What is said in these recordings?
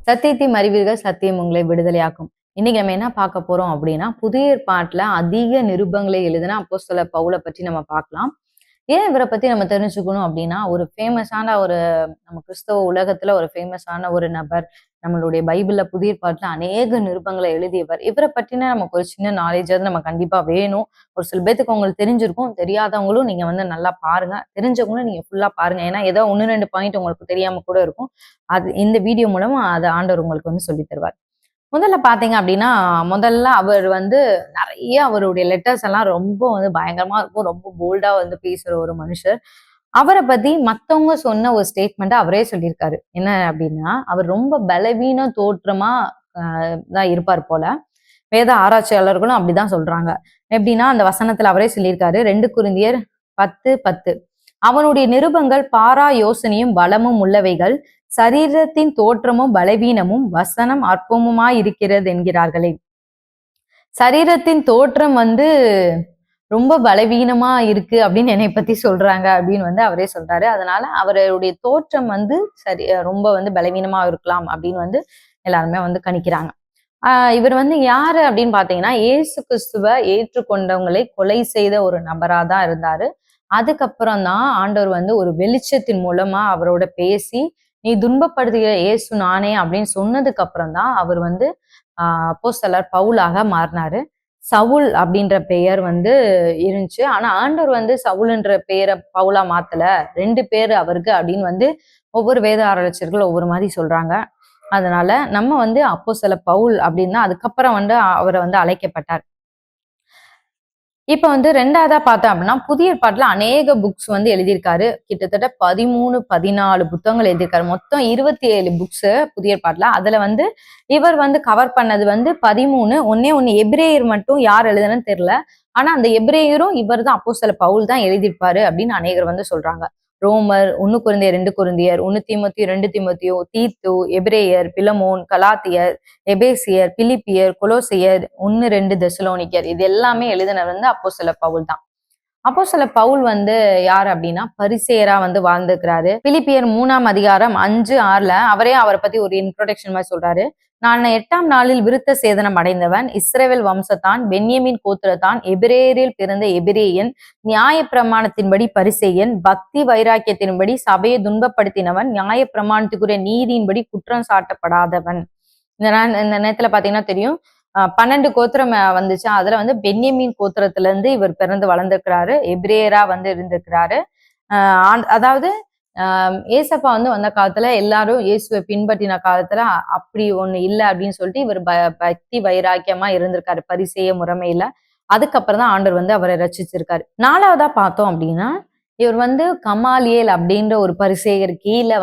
சத்தியத்தை அறிவீர்கள், சத்தியம் உங்களை விடுதலையாக்கும். இன்னைக்கு நம்ம என்ன பார்க்க போறோம் அப்படின்னா, புதிய ஏற்பாட்டுல அதிக நிருபங்களை எழுதின அப்போஸ்தலர் பவுல பற்றி நம்ம பார்க்கலாம். ஏன் இவரை பத்தி நம்ம தெரிஞ்சுக்கணும் அப்படின்னா, ஒரு ஃபேமஸான நம்ம கிறிஸ்தவ உலகத்துல ஒரு ஃபேமஸான ஒரு நபர். நம்மளுடைய பைபிள்ல புதிய ஏற்பாட்டுல அநேக நிருபங்களை எழுதியவர். இவரை பத்தின நமக்கு ஒரு சின்ன நாலேஜாவது நம்ம கண்டிப்பா வேணும். ஒரு சில பேத்துக்கு உங்களுக்கு தெரிஞ்சிருக்கும். தெரியாதவங்களும் நீங்க நல்லா பாருங்க. தெரிஞ்சவங்களும் நீங்க ஃபுல்லா பாருங்க. ஏன்னா ஏதோ 1, 2 பாயிண்ட் உங்களுக்கு தெரியாம கூட இருக்கும். அது இந்த வீடியோ மூலமா அத ஆண்டவர் உங்களுக்கு சொல்லி தருவார். முதல்ல பார்த்தீங்க அப்படின்னா, முதல்ல அவர் நெறைய அவருடைய லெட்டர்ஸ் எல்லாம் ரொம்ப பயங்கரமா இருக்கும். ரொம்ப போல்டா பேசுற ஒரு மனுஷர். அவர பத்தி மத்தவங்க சொன்ன ஒரு ஸ்டேட்மெண்ட்ட அவரே சொல்லியிருக்காரு. என்ன அப்படின்னா, அவர் ரொம்ப பலவீன தோற்றமா அ தான் இருப்பார் போல. வேத ஆராய்ச்சியாளர்களும் அப்படிதான் சொல்றாங்க. எப்படின்னா, அந்த வசனத்துல அவரே சொல்லியிருக்காரு. 2 கொரிந்தியர் 10:10 அவனுடைய நிருபங்கள் பாரா யோசனையும் பலமும் உள்ளவைகள், சரீரத்தின் தோற்றமும் பலவீனமும் வசனம் அற்பமுமாயிருக்கிறது என்கிறார்களே. சரீரத்தின் தோற்றம் ரொம்ப பலவீனமா இருக்கு அப்படின்னு என்னை பத்தி சொல்றாங்க அப்படின்னு அவரே சொல்றாரு. அதனால அவருடைய தோற்றம் சரி ரொம்ப பலவீனமா இருக்கலாம் அப்படின்னு எல்லாருமே கணிக்கிறாங்க. இவர் யாரு அப்படின்னு பாத்தீங்கன்னா, இயேசு கிறிஸ்துவ ஏற்றுக்கொண்டவங்களை கொலை செய்த ஒரு நபரா தான் இருந்தாரு. அதுக்கப்புறம் தான் ஆண்டவர் ஒரு வெளிச்சத்தின் மூலமா அவரோட பேசி, நீ துன்பப்படுத்துகிற இயேசு நானே அப்படின்னு சொன்னதுக்கு அப்புறம் தான் அவர் அப்போஸ்தலர் பவுலாக மாறினாரு. சவுல் அப்படின்ற பெயர் இருந்துச்சு. ஆனா ஆண்டவர் சவுல்ன்ற பெயரை பவுலா மாத்தல. 2 பேர் அவருக்கு அப்படின்னு ஒவ்வொரு வேத ஆராய்ச்சியர்கள் ஒவ்வொரு மாதிரி சொல்றாங்க. அதனால நம்ம அப்போஸ்தலர் பவுல் அப்படின்னா அதுக்கப்புறம் அவரை அழைக்கப்பட்டார். இப்ப 2வதா பார்த்தோம் அப்படின்னா, புதிய ஏற்பாட்டுல அநேக புக்ஸ் எழுதியிருக்காரு. கிட்டத்தட்ட 13, 14 புத்தகங்கள் எழுதியிருக்காரு. மொத்தம் 27 புக்ஸ் புதிய ஏற்பாட்டுல. அதுல இவர் கவர் பண்ணது 13. ஒண்ணே ஒண்ணு எபிரேயர் மட்டும் யார் எழுதுனன்னு தெரியல. ஆனா அந்த எபிரேயரும் இவர் தான் அப்போஸ்தலர் பவுல் தான் எழுதியிருப்பாரு அப்படின்னு அநேகர் சொல்றாங்க. ரோமர், 1 கொரிந்தியர், 2 கொரிந்தியர், 1 தீமோத்தேயு, 2 தீமோத்தேயு, தீத்து, எபிரேயர், பிலமோன், கலாத்தியர், எபேசியர், பிலிப்பியர், கொலோசியர், 1, 2 தெசலோனிக்கர் இது எல்லாமே எழுதினவர் அப்போஸ்தலர் பவுல் தான். அப்போஸ்தலர் பவுல் யார் அப்படின்னா பரிசேயரா வாழ்ந்துக்கிறாரு. பிலிப்பியர் 3ஆம் அதிகாரம் 5, 6ல அவரை பத்தி ஒரு இன்ட்ரோடக்ஷன் மாதிரி சொல்றாரு. நான் 8ஆம் நாளில் விருத்த சேதனம் அடைந்தவன், இஸ்ரவேல் வம்சத்தான், பென்யமீன் கோத்திரத்தான், எபிரேயரில் பிறந்த எபிரேயன், நியாய பிரமாணத்தின்படி பரிசேயன், பக்தி வைராக்கியத்தின்படி சபையை துன்பப்படுத்தினவன், நியாய பிரமாணத்துக்குரிய நீதியின்படி குற்றம் சாட்டப்படாதவன். இந்த நேரத்துல பாத்தீங்கன்னா தெரியும், 12 கோத்திரம் வந்துச்சு. அதுல பென்யமீன் கோத்திரத்துல இருந்து இவர் பிறந்து வளர்ந்திருக்கிறாரு. எபிரேயரா இருந்திருக்கிறாரு. அதாவது ஏசப்பா வந்த காலத்துல எல்லாரும் இயேசுவை பின்பற்றின காலத்துல அப்படி ஒண்ணு இல்லை அப்படின்னு சொல்லிட்டு இவர் பக்தி வைராக்கியமா இருந்திருக்காரு பரிசேய முறைமையில. அதுக்கப்புறம் தான் ஆண்டவர் அவரை ரட்சிச்சிருக்காரு. 4வதா பார்த்தோம் அப்படின்னா, இவர் கமாலியேல் அப்படின்ற ஒரு பரிசேயர் கீழே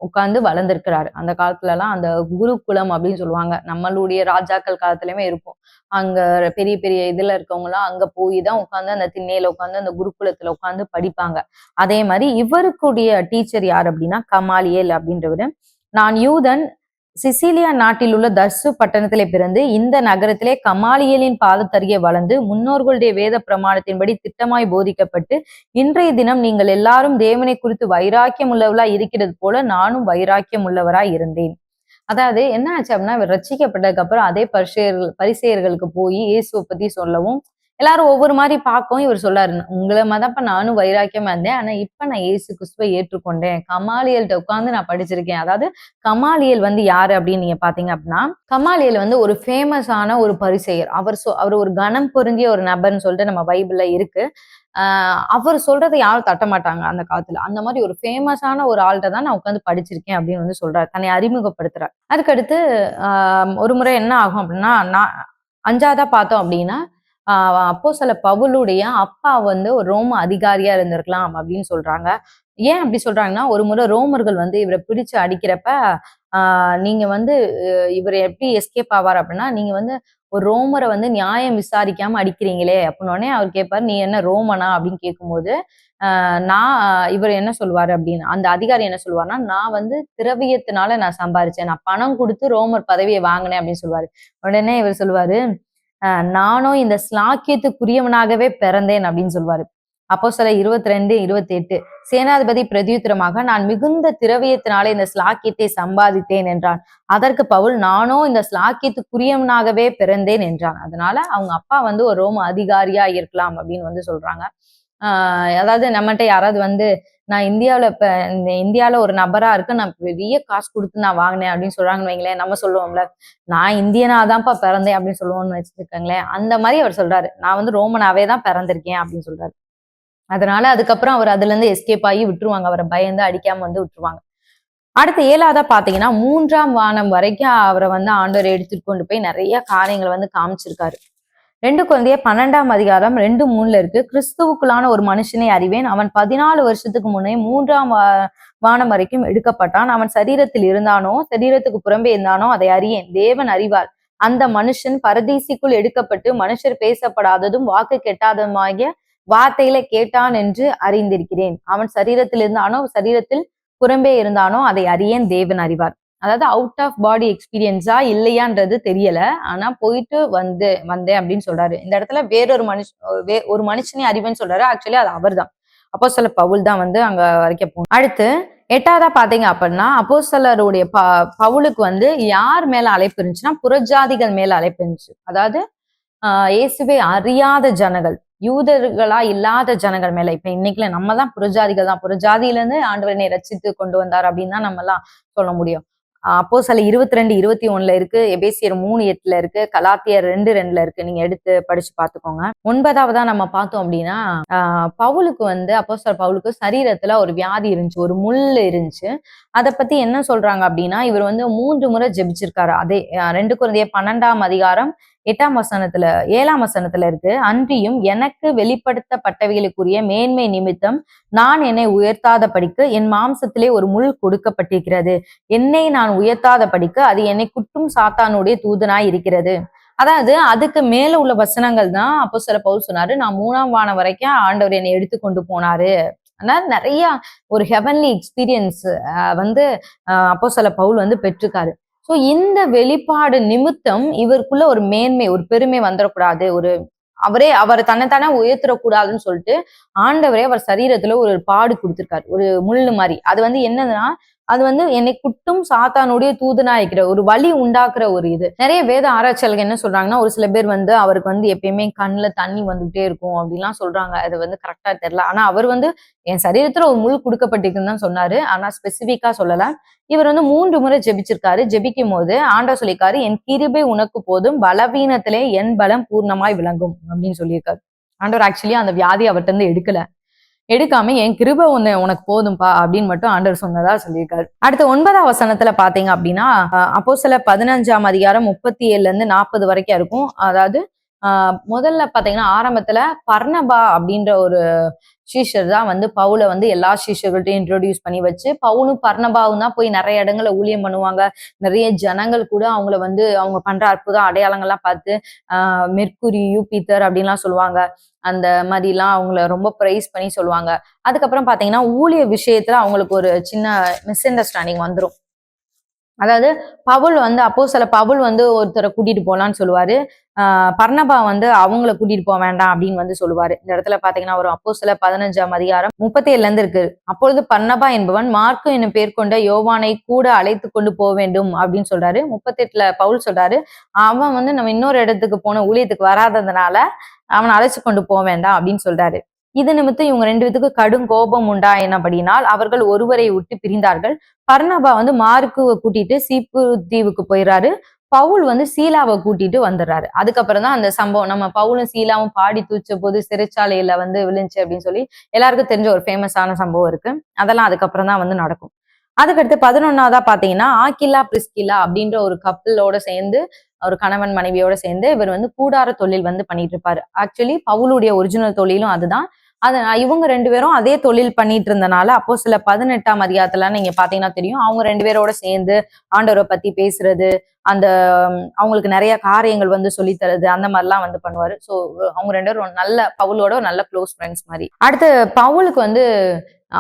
உட்கார்ந்து வளர்ந்திருக்கிறாரு. அந்த காலத்துல எல்லாம் அந்த குருகுலம் அப்படின்னு சொல்லுவாங்க. நம்மளுடைய ராஜாக்கள் காலத்துலயுமே இருக்கும். அங்க பெரிய பெரிய இதுல இருக்கவங்க எல்லாம் அங்க போய் தான் உட்கார்ந்து அந்த திண்ணையில உட்கார்ந்து அந்த குருகுலத்துல உட்கார்ந்து படிப்பாங்க. அதே மாதிரி இவருக்குடைய டீச்சர் யார் அப்படின்னா கமாலியேல் அப்படின்றவரு. நான் யூதன், சிசிலியா நாட்டில் உள்ள தர்சு பட்டணத்திலே பிறந்து இந்த நகரத்திலே கமாலியலின் பாதத்தருகே வளர்ந்து முன்னோர்களுடைய வேத பிரமாணத்தின்படி திட்டமாய் போதிக்கப்பட்டு இன்றைய தினம் நீங்கள் எல்லாரும் தேவனை குறித்து வைராக்கியம் உள்ளவர்களா இருக்கிறது போல நானும் வைராக்கியம் உள்ளவராய் இருந்தேன். அதாவது என்ன ஆச்சு அப்படின்னா, இவர் ரட்சிக்கப்பட்டதுக்கு அப்புறம் அதே பரிசேயர்களுக்கு போய் இயேசுவை பத்தி சொல்லவும் எல்லாரும் ஒவ்வொரு மாதிரி பார்க்கவும் இவர் சொல்லாரு, உங்களை மதப்ப நானும் வைராக்கியமா இருந்தேன். ஆனா இப்ப நான் இயேசு கிறிஸ்துவை ஏற்றுக்கொண்டேன். கமாலியல்கிட்ட உட்கார்ந்து நான் படிச்சிருக்கேன். அதாவது கமாலியல் யாரு அப்படின்னு நீங்க பாத்தீங்க அப்படின்னா, கமாலியல் ஒரு ஃபேமஸான ஒரு பரிசேயர். அவர் ஒரு கனம் பொருந்திய ஒரு நபர்னு சொல்லிட்டு நம்ம பைபிள்ல இருக்கு. அவர் சொல்றதை யாரும் தட்ட மாட்டாங்க அந்த காலத்துல. அந்த மாதிரி ஒரு ஃபேமஸான ஒரு ஆள்கிட்ட தான் நான் உட்காந்து படிச்சிருக்கேன் அப்படின்னு சொல்றாரு. தன்னை அறிமுகப்படுத்துறார். அதுக்கடுத்து ஒரு முறை என்ன ஆகும் அப்படின்னா, 5வதா பார்த்தோம் அப்படின்னா, அப்போஸ்தலர் பவுலுடைய அப்பா ஒரு ரோம அதிகாரியா இருந்திருக்கலாம் அப்படின்னு சொல்றாங்க. ஏன் அப்படி சொல்றாங்கன்னா, ஒரு முறை ரோமர்கள் இவரை பிடிச்சு அடிக்கிறப்ப நீங்க இவர் எப்படி எஸ்கேப் ஆவார் அப்படின்னா, நீங்க ஒரு ரோமரை நியாயம் விசாரிக்காம அடிக்கிறீங்களே அப்படின்னோடனே அவர் கேட்பாரு, நீ என்ன ரோமனா அப்படின்னு கேட்கும்போது நான் இவர் என்ன சொல்லுவாரு அப்படின்னு அந்த அதிகாரி என்ன சொல்லுவாருன்னா, நான் திரவியத்தினால நான் சம்பாரிச்சேன், நான் பணம் கொடுத்து ரோமர் பதவியை வாங்கினேன் அப்படின்னு சொல்லுவாரு. உடனே இவர் சொல்லுவாரு, நானும் இந்த ஸ்லாக்கியத்துக்குரியவனாகவே பிறந்தேன் அப்படின்னு சொல்லுவாரு. அப்போஸ்தலர் 22:28 சேனாதிபதி பிரதியுத்தரமாக, நான் மிகுந்த திரவியத்தினாலே இந்த ஸ்லாக்கியத்தை சம்பாதித்தேன் என்றான். அதற்கு பவுல், நானோ இந்த ஸ்லாக்கியத்துக்குரியவனாகவே பிறந்தேன் என்றான். அதனால அவங்க அப்பா வந்து ஒரு ரோம அதிகாரியா இருக்கலாம் அப்படின்னு வந்து சொல்றாங்க. அதாவது நம்மகிட்ட யாராவது வந்து நான் இந்தியாவில ஒரு நபரா இருக்கு, நான் பெரிய காசு கொடுத்து நான் வாங்கினேன் அப்படின்னு சொல்றாங்கன்னு வைங்களேன், நம்ம சொல்லுவோம்ல, நான் இந்தியனா தான்ப்பா பிறந்தேன் அப்படின்னு சொல்லுவோம்னு வச்சுக்கோங்களேன். அந்த மாதிரி அவர் சொல்றாரு, நான் வந்து ரோமனாவே தான் பிறந்திருக்கேன் அப்படின்னு சொல்றாரு. அதனால அதுக்கப்புறம் அவர் அதுல இருந்து எஸ்கேப் ஆகி விட்டுருவாங்க, அவரை பயந்து அடிக்காம வந்து விட்டுருவாங்க. அடுத்து 7வதா பாத்தீங்கன்னா 3ஆம் வானம் வரைக்கும் அவரை வந்து ஆண்டவர் எடுத்துட்டு கொண்டு போய் நிறைய காரியங்களை வந்து காமிச்சிருக்காரு. 2 கொரிந்தியர் 12ஆம் அதிகாரம் 2:3 இருக்கு. கிறிஸ்துவுக்குள்ளான ஒரு மனுஷனை அறிவேன், அவன் 14 வருஷத்துக்கு முன்னே 3ஆம் வானம் வரைக்கும் எடுக்கப்பட்டான். அவன் சரீரத்தில் இருந்தானோ சரீரத்துக்கு புறம்பே இருந்தானோ அதை அறியேன், தேவன் அறிவார். அந்த மனுஷன் பரதீசிக்குள் எடுக்கப்பட்டு மனுஷர் பேசப்படாததும் வாக்கு கெட்டாததுமாகிய வார்த்தைகளை கேட்டான் என்று அறிந்திருக்கிறேன். அவன் சரீரத்தில் இருந்தானோ சரீரத்தில் புறம்பே இருந்தானோ அதை அறியேன், தேவன் அறிவார். அதாவது அவுட் ஆஃப் பாடி எக்ஸ்பீரியன்ஸா இல்லையான்றது தெரியல, ஆனா போயிட்டு வந்தேன் அப்படின்னு சொல்றாரு. இந்த இடத்துல ஒரு மனுஷனை அறிவுன்னு சொல்றாரு. ஆக்சுவலி அது அவர் தான், அப்போஸ்தலர் பவுல் தான் வந்து அங்க வரைக்கும் போகணும். அடுத்து 8வதா பாத்தீங்க அப்படின்னா அப்போஸ்தலருடைய பவுலுக்கு வந்து யார் மேல அழைப்பு இருந்துச்சுன்னா புறஜாதிகள் மேல அழைப்பு இருந்துச்சு. அதாவது இயேசுவை அறியாத ஜனங்கள், யூதர்களா இல்லாத ஜனங்கள் மேல. இப்ப இன்னைக்குல நம்ம தான் புறஜாதிகள் தான், புறஜாதியில இருந்து ஆண்டவர் என்னை ரட்சித்து கொண்டு வந்தார் அப்படின்னு தான் நம்ம எல்லாம் சொல்ல முடியும். அப்போஸ்தலர் 22:21 இருக்கு, எபேசியர் 3:8 இருக்கு, கலாத்தியர் 2:2 இருக்கு. நீங்க எடுத்து படிச்சு பாத்துக்கோங்க. 9வதா நம்ம பார்த்தோம் அப்படின்னா பவுலுக்கு வந்து அப்போஸ்தலர் பவுலுக்கு சரீரத்துல ஒரு வியாதி இருந்துச்சு, ஒரு முள் இருந்துச்சு. அதை பத்தி என்ன சொல்றாங்க அப்படின்னா, இவர் வந்து 3 முறை ஜெபிச்சிருக்காரு. அதே 2 கொரிந்தியர் 12ஆம் அதிகாரம் 7ஆம் வசனத்துல இருக்கு. அன்றியும் எனக்கு வெளிப்படுத்தப்பட்டவைகளுக்குரிய மேன்மை நிமித்தம் நான் என்னை உயர்த்தாத படிக்கு என் மாம்சத்திலே ஒரு முள் கொடுக்கப்பட்டிருக்கிறது. என்னை நான் உயர்த்தாத படிக்கு அது என்னை குட்டும் சாத்தானுடைய தூதனாய் இருக்கிறது. அதாவது அதுக்கு மேல உள்ள வசனங்கள் தான் அப்போஸ்தலர் பவுல் சொன்னாரு, நான் 3ஆம் வானம் வரைக்கும் ஆண்டவர் என்னை எடுத்து கொண்டு போனாரு. அதனால நிறைய ஒரு ஹெவன்லி எக்ஸ்பீரியன்ஸ் வந்து அப்போஸ்தலர் பவுல் வந்து பெற்றிருக்காரு. சோ இந்த வெளிப்பாடு நிமித்தம் இவருக்குள்ள ஒரு மேன்மை, ஒரு பெருமை வந்துடக்கூடாது, அவரை தன்னைத்தானே உயர்த்திடக்கூடாதுன்னு சொல்லிட்டு ஆண்டவரே அவர் சரீரத்துல ஒரு பாடு கொடுத்திருக்காரு, ஒரு முள்ளு மாதிரி. அது வந்து என்னதுன்னா, அது வந்து என்னை குட்டும் சாத்தானுடைய தூதனா இருக்கிற ஒரு வலி உண்டாக்குற ஒரு இது. நிறைய வேத ஆராய்ச்சியாளர்கள் என்ன சொல்றாங்கன்னா, ஒரு சில பேர் வந்து அவருக்கு வந்து எப்பயுமே கண்ணுல தண்ணி வந்துகிட்டே இருக்கும் அப்படின்லாம் சொல்றாங்க. அது வந்து கரெக்டா தெரியல. ஆனா அவர் வந்து என் சரீரத்துல ஒரு முள் கொடுக்கப்பட்டிருக்குன்னு தான் சொன்னாரு. ஆனா ஸ்பெசிபிக்கா சொல்லல. இவர் வந்து 3 முறை ஜெபிச்சிருக்காரு. ஜெபிக்கும் போது ஆண்டவர் சொல்லியிருக்காரு, என் கிருபை உனக்கு போதும், பலவீனத்திலே என் பலம் பூர்ணமாய் விளங்கும் அப்படின்னு சொல்லியிருக்காரு. ஆண்டவர் ஆக்சுவலி அந்த வியாதி அவர்கிட்ட இருந்து எடுக்காம என் கிருபை உனக்கு போதும்பா அப்படின்னு மட்டும் ஆண்டவர் சொன்னதா சொல்லியிருக்காரு. அடுத்து 9ஆம் வசனத்துல பாத்தீங்க அப்படின்னா அப்போஸ்தலர் 15ஆம் அதிகாரம் 37ல இருந்து 40 வரைக்கும் இருக்கும். அதாவது முதல்ல பாத்தீங்கன்னா ஆரம்பத்துல பர்னபா அப்படின்ற ஒரு சீஷர் தான் வந்து பவுலை வந்து எல்லா சீஷர்கள்ட்டையும் இன்ட்ரோடியூஸ் பண்ணி வச்சு, பவுலும் பர்னபாவும் தான் போய் நிறைய இடங்கள்ல ஊழியம் பண்ணுவாங்க. நிறைய ஜனங்கள் கூட அவங்கள வந்து அவங்க பண்ற அற்புத அடையாளங்கள்லாம் பார்த்து மெர்க்குரி, யூபிட்டர் அப்படின்லாம் சொல்லுவாங்க. அந்த மாதிரிலாம் அவங்கள ரொம்ப பிரைஸ் பண்ணி சொல்லுவாங்க. அதுக்கப்புறம் பாத்தீங்கன்னா ஊழிய விஷயத்துல அவங்களுக்கு ஒரு சின்ன மிஸ் அண்டர்ஸ்டாண்டிங் வந்துடும். அதாவது அப்போஸ்தலர் பவுல் வந்து ஒருத்தரை கூட்டிட்டு போலான்னு சொல்லுவாரு. பர்னபா வந்து அவங்கள கூட்டிட்டு போக வேண்டாம் அப்படின்னு வந்து சொல்லுவாரு. இந்த இடத்துல பாத்தீங்கன்னா ஒரு அப்போஸ்தலர் 15ஆம் அதிகாரம் 37ல இருந்து இருக்கு. அப்பொழுது பர்னபா என்பவன் மார்க்கு என்னும் பேர் கொண்ட யோவானை கூட அழைத்து கொண்டு போக வேண்டும் அப்படின்னு சொல்றாரு. 38ல பவுல் சொல்றாரு, அவன் வந்து நம்ம இன்னொரு இடத்துக்கு போன ஊழியத்துக்கு வராததுனால அவனை அழைச்சு கொண்டு போக வேண்டாம் அப்படின்னு சொல்றாரு. இது நிமித்தம் இவங்க 2 பேத்துக்கு கடும் கோபம் உண்டாயினபடினால் அவர்கள் ஒருவரை விட்டு பிரிந்தார்கள். பர்னபா வந்து மார்க்குவை கூட்டிட்டு சீப்பு தீவுக்கு போயிடுறாரு. பவுல் வந்து சீலாவை கூட்டிட்டு வந்துடுறாரு. அதுக்கப்புறம் தான் அந்த சம்பவம், நம்ம பவுலும் சீலாவும் பாடி தூச்ச போது சிறைச்சாலையில வந்து விழுந்துச்சு அப்படின்னு சொல்லி எல்லாருக்கும் தெரிஞ்ச ஒரு ஃபேமஸான சம்பவம் இருக்கு. அதெல்லாம் அதுக்கப்புறம் தான் வந்து நடக்கும். அதுக்கடுத்து 11ஆவதா பாத்தீங்கன்னா ஆக்கிலா பிரிஸ்கிலா அப்படின்ற ஒரு கப்பலோட சேர்ந்து, ஒரு கணவன் மனைவியோட சேர்ந்து இவர் வந்து கூடார தொழில் வந்து பண்ணிட்டு இருப்பாரு. ஆக்சுவலி பவுலுடைய ஒரிஜினல் தொழிலும் அதுதான். இவங்க 2 பேரும் அதே தொழில் பண்ணிட்டு இருந்தனால அப்போஸ்தலர் 18ஆம் அதிகாரத்துல நீங்க பாத்தீங்கன்னா தெரியும், அவங்க 2 பேரோட சேர்ந்து ஆண்டவரை பத்தி பேசுறது, அந்த அவங்களுக்கு நிறைய காரியங்கள் வந்து சொல்லி தருது, அந்த மாதிரிலாம் வந்து பண்ணுவாரு. சோ அவங்க 2 பேரும் பவுலோட நல்ல க்ளோஸ் ஃப்ரெண்ட்ஸ் மாதிரி. அடுத்து பவுலுக்கு வந்து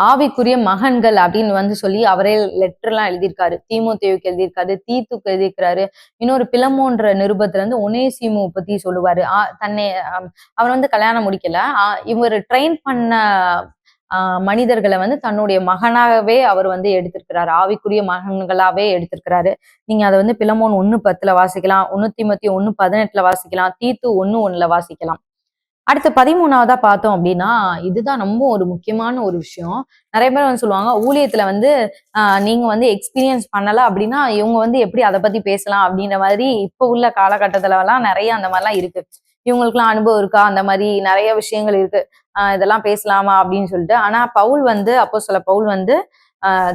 ஆவிக்குரிய மகன்கள் அப்படின்னு வந்து சொல்லி அவரே லெட்டர் எல்லாம் எழுதியிருக்காரு. தீமோத்தேயுக்கு எழுதியிருக்காரு, தீத்துக்கு எழுதியிருக்கிறாரு. இன்னொரு பிலமோன்ற நிருபத்துல இருந்து ஒனேசிமு பத்தி சொல்லுவாரு. தன்னை அவர் வந்து கல்யாணம் முடிக்கல. இவர் ட்ரெயின் பண்ண மனிதர்களை வந்து தன்னுடைய மகனாகவே அவர் வந்து எடுத்திருக்கிறாரு. ஆவிக்குரிய மகன்களாவே எடுத்திருக்கிறாரு. நீங்க அதை வந்து பிலமோன் 1:10 வாசிக்கலாம், 1 தீமோத்தேயு 1:18 வாசிக்கலாம், தீத்து 1:1 வாசிக்கலாம். அடுத்து 13வதா பார்த்தோம் அப்படின்னா, இதுதான் ரொம்ப ஒரு முக்கியமான ஒரு விஷயம். நிறைய பேர் வந்து சொல்லுவாங்க, ஊழியத்துல வந்து நீங்க வந்து எக்ஸ்பீரியன்ஸ் பண்ணல அப்படின்னா, இவங்க வந்து எப்படி அதை பத்தி பேசலாம் அப்படின்ற மாதிரி இப்ப உள்ள காலகட்டத்துல எல்லாம் நிறைய அந்த மாதிரிலாம் இருக்கு. இவங்களுக்குலாம் அனுபவம் இருக்கா? அந்த மாதிரி நிறைய விஷயங்கள் இருக்கு. இதெல்லாம் பேசலாமா அப்படின்னு சொல்லிட்டு. ஆனா பவுல் வந்து அப்போஸ்தலர் பவுல் வந்து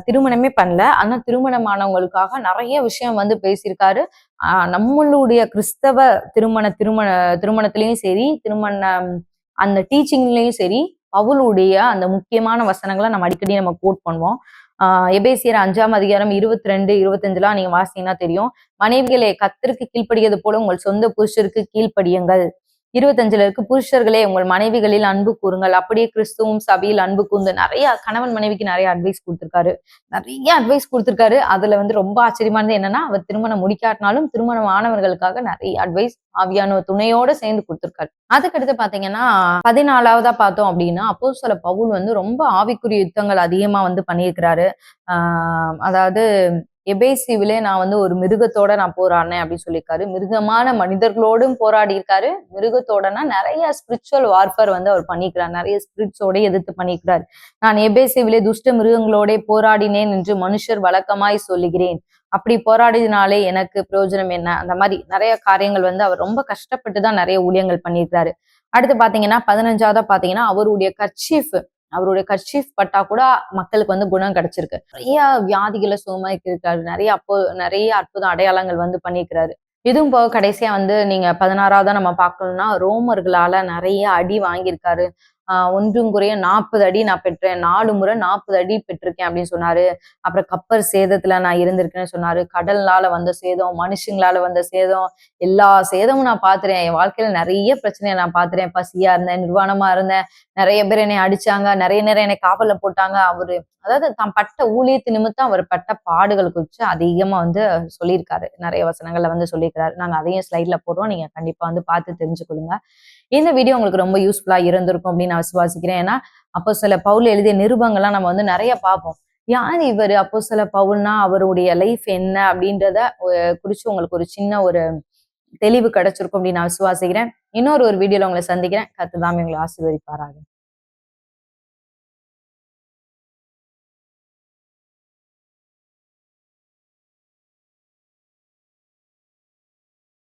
திருமணமே பண்ணல. ஆனா திருமணமானவங்களுக்காக நிறைய விஷயம் வந்து பேசியிருக்காரு. நம்மளுடைய கிறிஸ்தவ திருமணத்திலயும் சரி, அந்த டீச்சிங்லயும் சரி, பவுலுடைய அந்த முக்கியமான வசனங்களை நம்ம அடிக்கடி நம்ம கோட் பண்ணுவோம். எபேசியர் 5ஆம் அதிகாரம் 22, 25 நீங்க வாசிங்கன்னா தெரியும். மனைவிகளே கர்த்தருக்கு கீழ்ப்படியது போல உங்கள் சொந்த புருஷருக்கு கீழ்ப்படியுங்கள். 25 இருக்கு, புருஷர்களே உங்கள் மனைவிகளில் அன்பு கூறுங்கள், அப்படியே கிறிஸ்துவும் சபையில் அன்பு கூர்ந்து. நிறைய கணவன் மனைவிக்கு நிறைய அட்வைஸ் கொடுத்திருக்காரு. நிறைய அட்வைஸ் கொடுத்திருக்காரு. அதுல வந்து ரொம்ப ஆச்சரியமானது என்னன்னா, அவர் திருமணம் முடிக்காட்டினாலும் திருமணம் ஆனவர்களுக்காக நிறைய அட்வைஸ் ஆவியான துணையோட சேர்ந்து கொடுத்திருக்காரு. அதுக்கடுத்து பாத்தீங்கன்னா 14வதா பார்த்தோம் அப்படின்னா, அப்போஸ்தலர் பவுல் வந்து ரொம்ப ஆவிக்குரிய யுத்தங்கள் அதிகமா வந்து பண்ணியிருக்கிறாரு. அதாவது எபேசிவிலே நான் வந்து ஒரு மிருகத்தோட நான் போராடினேன் அப்படின்னு சொல்லியிருக்காரு. மிருகமான மனிதர்களோடும் போராடி இருக்காரு. மிருகத்தோடனா நிறைய ஸ்பிரிச்சுவல் வார்ஃபேர் வந்து அவர் பண்ணிக்கிறார். நிறைய ஸ்பிரிட்ஸோட எதிர்த்து பண்ணிக்கிறார். நான் எபேசிவிலே துஷ்ட மிருகங்களோட போராடினேன் என்று மனுஷர் வழக்கமாய் சொல்லுகிறேன். அப்படி போராடினாலே எனக்கு பிரயோஜனம் என்ன? அந்த மாதிரி நிறைய காரியங்கள் வந்து அவர் ரொம்ப கஷ்டப்பட்டு தான் நிறைய ஊழியங்கள் பண்ணியிருக்காரு. அடுத்து பாத்தீங்கன்னா 15வதா பாத்தீங்கன்னா அவருடைய கர்ச்சீஃப் பட்டா கூட மக்களுக்கு வந்து குணம் கிடைச்சிருக்கு. நிறைய வியாதிகளை சுகமாக்கியிருக்காரு. நிறைய அற்புத அடையாளங்கள் வந்து பண்ணியிருக்கிறாரு. இதுவும் போக கடைசியா வந்து நீங்க 16வதா நம்ம பார்க்கணும்னா, ரோமர்களால நிறைய அடி வாங்கியிருக்காரு. ஒன்றும் குறைய 40 அடி நான் பெற்றேன். 4 முறை 40 அடி பெற்றிருக்கேன் அப்படின்னு சொன்னாரு. அப்புறம் கப்பர் சேதத்துல நான் இருந்திருக்கேன்னு சொன்னாரு. கடல்னால வந்த சேதம், மனுஷங்களால வந்த சேதம், எல்லா சேதமும் நான் பார்த்துட்டேன். என் வாழ்க்கையில நிறைய பிரச்சனையை நான் பார்த்துட்டேன். பசியா இருந்தேன், நிர்வாணமா இருந்தேன், நிறைய பேர் என்னை அடிச்சாங்க, நிறைய நேரம் என்னை காவல்ல போட்டாங்க. அதாவது தான் பட்ட ஊழியத்து நிமித்தம் அவர் பட்ட பாடுகள் குறித்து அதிகமா வந்து சொல்லியிருக்காரு. நிறைய வசனங்கள்ல வந்து சொல்லியிருக்காரு. நாங்க அதையும் ஸ்லைட்ல போடுறோம். நீங்க கண்டிப்பா வந்து பார்த்து தெரிஞ்சுக்கொள்ளுங்க. இந்த வீடியோ உங்களுக்கு ரொம்ப யூஸ்ஃபுல்லா இருந்திருக்கும் அப்படின்னு நான் விசுவாசிக்கிறேன். ஏன்னா அப்போஸ்தலர் பவுல் எழுதிய நிருபங்கள்லாம் நம்ம வந்து நிறைய பார்ப்போம். யார் இவர் அப்போஸ்தலர் பவுல்னா, அவருடைய லைஃப் என்ன அப்படின்றத குறிச்சு உங்களுக்கு ஒரு சின்ன ஒரு தெளிவு கிடைச்சிருக்கும் அப்படின்னு நான் விசுவாசிக்கிறேன். இன்னொரு வீடியோல உங்களை சந்திக்கிறேன். கர்த்தர் தாமே உங்களை ஆசீர்வதிப்பாராக.